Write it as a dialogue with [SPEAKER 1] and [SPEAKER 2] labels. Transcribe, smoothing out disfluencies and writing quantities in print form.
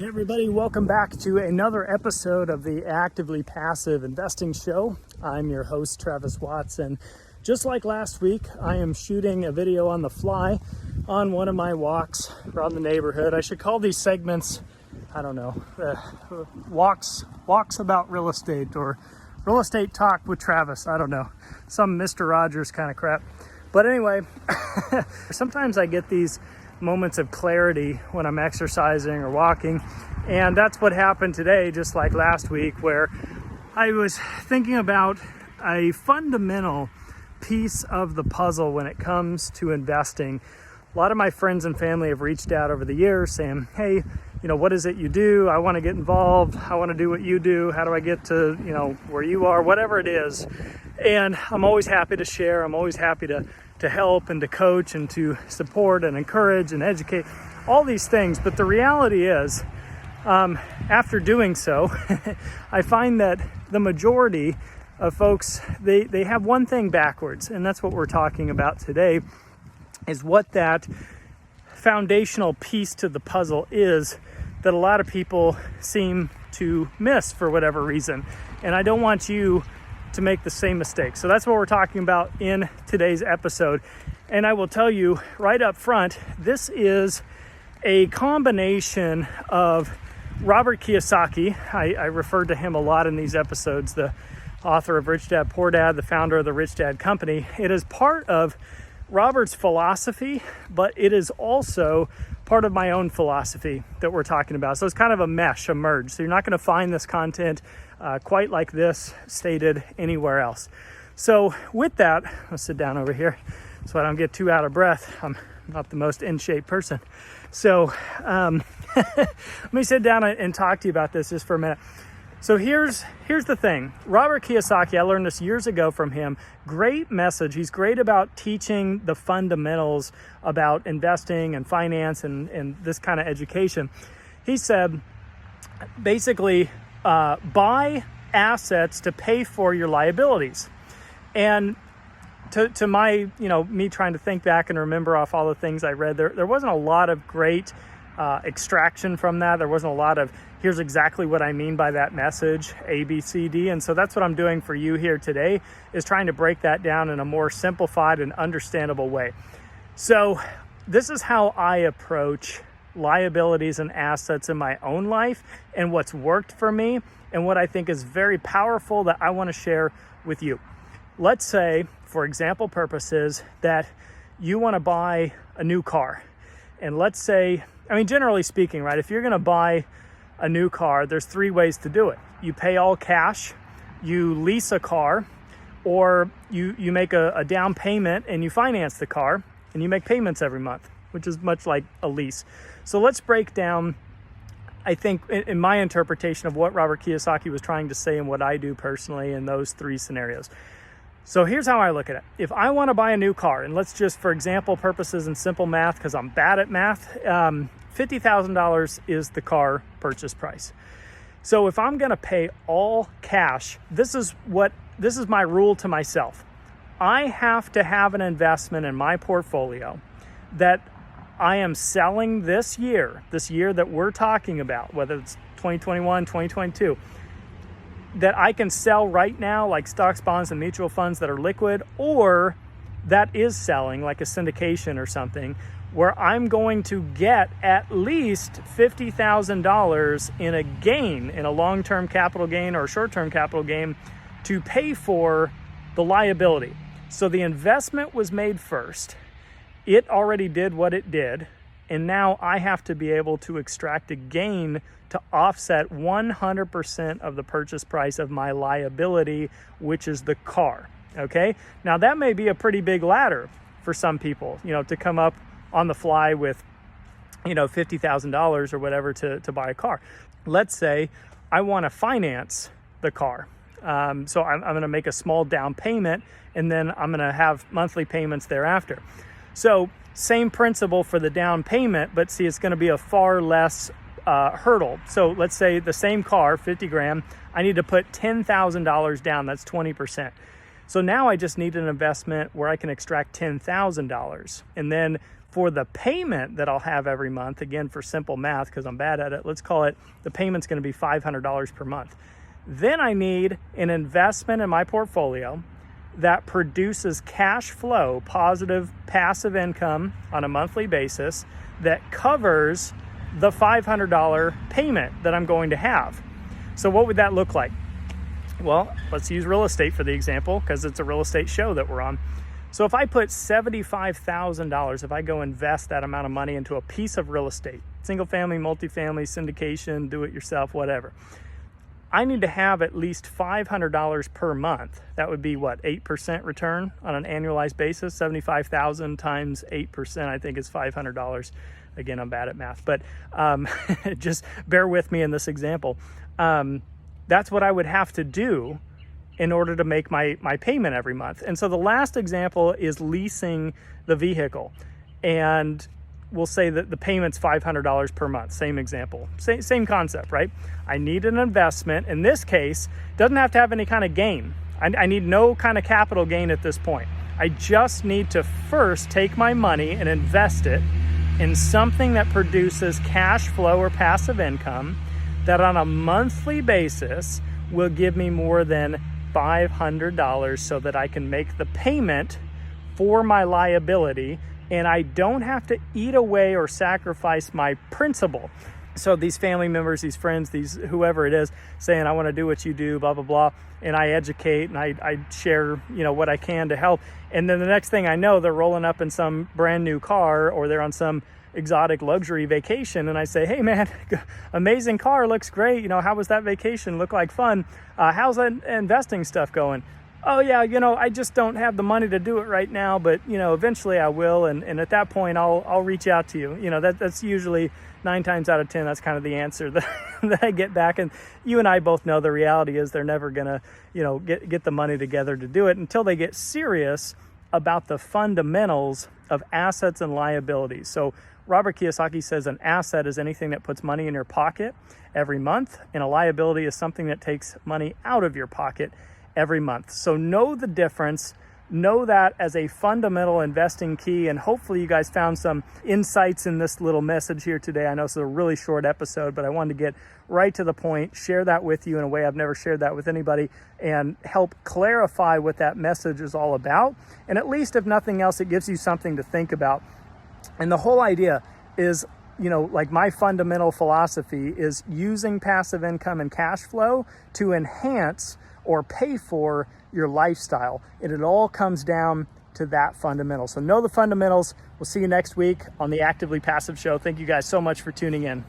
[SPEAKER 1] Hey everybody, welcome back to another episode of the Actively Passive Investing Show. I'm your host, Travis Watts, and just like last week, I am shooting a video on the fly on one of my walks around the neighborhood. I should call these segments, I don't know, walks about real estate or real estate talk with Travis. I don't know, some Mr. Rogers kind of crap. But anyway, sometimes I get these moments of clarity when I'm exercising or walking, and that's what happened today, just like last week, where I was thinking about a fundamental piece of the puzzle when it comes to investing. A lot of my friends and family have reached out over the years saying, hey, what is it you do? I want to get involved. I want to do what you do. How do I get to, where you are, whatever it is. And I'm always happy to share. I'm always happy to help and to coach and to support and encourage and educate, all these things. But the reality is, after doing so, I find that the majority of folks, they have one thing backwards. And that's what we're talking about today, is what that foundational piece to the puzzle is that a lot of people seem to miss for whatever reason. And I don't want you to make the same mistake. So that's what we're talking about in today's episode. And I will tell you right up front, this is a combination of Robert Kiyosaki. I referred to him a lot in these episodes, the author of Rich Dad, Poor Dad, the founder of the Rich Dad Company. It is part of Robert's philosophy, but it is also part of my own philosophy that we're talking about. So it's kind of a mesh, a merge. So you're not going to find this content quite like this stated anywhere else. So with that, I'll sit down over here so I don't get too out of breath. I'm not the most in shape person. So let me sit down and talk to you about this just for a minute. So here's the thing. Robert Kiyosaki, I learned this years ago from him. Great message. He's great about teaching the fundamentals about investing and finance and this kind of education. He said, basically, buy assets to pay for your liabilities. And to my, me trying to think back and remember off all the things I read, there wasn't a lot of great extraction from that. There wasn't a lot of, here's exactly what I mean by that message, A, B, C, D. And so that's what I'm doing for you here today, is trying to break that down in a more simplified and understandable way. So this is how I approach liabilities and assets in my own life, and what's worked for me, and what I think is very powerful that I want to share with you. Let's say, for example purposes, that you want to buy a new car. And let's say, generally speaking, right, if you're going to buy a new car, there's three ways to do it. You pay all cash, you lease a car, or you make a down payment and you finance the car and you make payments every month, which is much like a lease. So let's break down, I think, in my interpretation of what Robert Kiyosaki was trying to say and what I do personally in those three scenarios. So here's how I look at it. If I want to buy a new car, and let's just, for example purposes and simple math, because I'm bad at math, $50,000 is the car purchase price. So if I'm going to pay all cash, this is my rule to myself. I have to have an investment in my portfolio that I am selling this year that we're talking about, whether it's 2021, 2022, that I can sell right now, like stocks, bonds, and mutual funds that are liquid, or that is selling, like a syndication or something, where I'm going to get at least $50,000 in a gain, in a long-term capital gain or a short-term capital gain, to pay for the liability. So the investment was made first. It already did what it did, and now I have to be able to extract a gain to offset 100% of the purchase price of my liability, which is the car, okay? Now that may be a pretty big ladder for some people, to come up on the fly with, $50,000 or whatever to buy a car. Let's say I want to finance the car. So I'm going to make a small down payment, and then I'm going to have monthly payments thereafter. So same principle for the down payment, but see, it's going to be a far less hurdle. So let's say the same car, 50 grand, I need to put $10,000 down. That's 20%. So now I just need an investment where I can extract $10,000. And then For the payment that I'll have every month, again, for simple math, because I'm bad at it, let's call it the payment's going to be $500 per month. Then I need an investment in my portfolio that produces cash flow, positive passive income on a monthly basis that covers the $500 payment that I'm going to have. So what would that look like? Well, let's use real estate for the example, because it's a real estate show that we're on. So if I put $75,000, if I go invest that amount of money into a piece of real estate, single family, multifamily, syndication, do it yourself, whatever, I need to have at least $500 per month. That would be what, 8% return on an annualized basis? 75,000 times 8%, I think is $500. Again, I'm bad at math, but just bear with me in this example. That's what I would have to do in order to make my payment every month. And so the last example is leasing the vehicle. And we'll say that the payment's $500 per month. Same example, same concept, right? I need an investment. In this case, doesn't have to have any kind of gain. I need no kind of capital gain at this point. I just need to first take my money and invest it in something that produces cash flow or passive income that on a monthly basis will give me more than $500 so that I can make the payment for my liability and I don't have to eat away or sacrifice my principal. So these family members, these friends, these whoever it is saying, I want to do what you do, blah, blah, blah. And I educate and I share, what I can to help. And then the next thing I know, they're rolling up in some brand new car or they're on some exotic luxury vacation. And I say, hey man, amazing car, looks great. How was that vacation? Look like fun. How's that investing stuff going? Oh yeah, I just don't have the money to do it right now, but eventually I will. And at that point I'll reach out to you. That's usually 9 times out of 10, that's kind of the answer that I get back. And you and I both know the reality is they're never gonna, get the money together to do it until they get serious about the fundamentals of assets and liabilities. So Robert Kiyosaki says an asset is anything that puts money in your pocket every month, and a liability is something that takes money out of your pocket every month. So know the difference, know that as a fundamental investing key, and hopefully you guys found some insights in this little message here today. I know it's a really short episode, but I wanted to get right to the point, share that with you in a way I've never shared that with anybody, and help clarify what that message is all about. And at least if nothing else, it gives you something to think about. And the whole idea is, like my fundamental philosophy is using passive income and cash flow to enhance or pay for your lifestyle. And it all comes down to that fundamental. So know the fundamentals. We'll see you next week on the Actively Passive Show. Thank you guys so much for tuning in.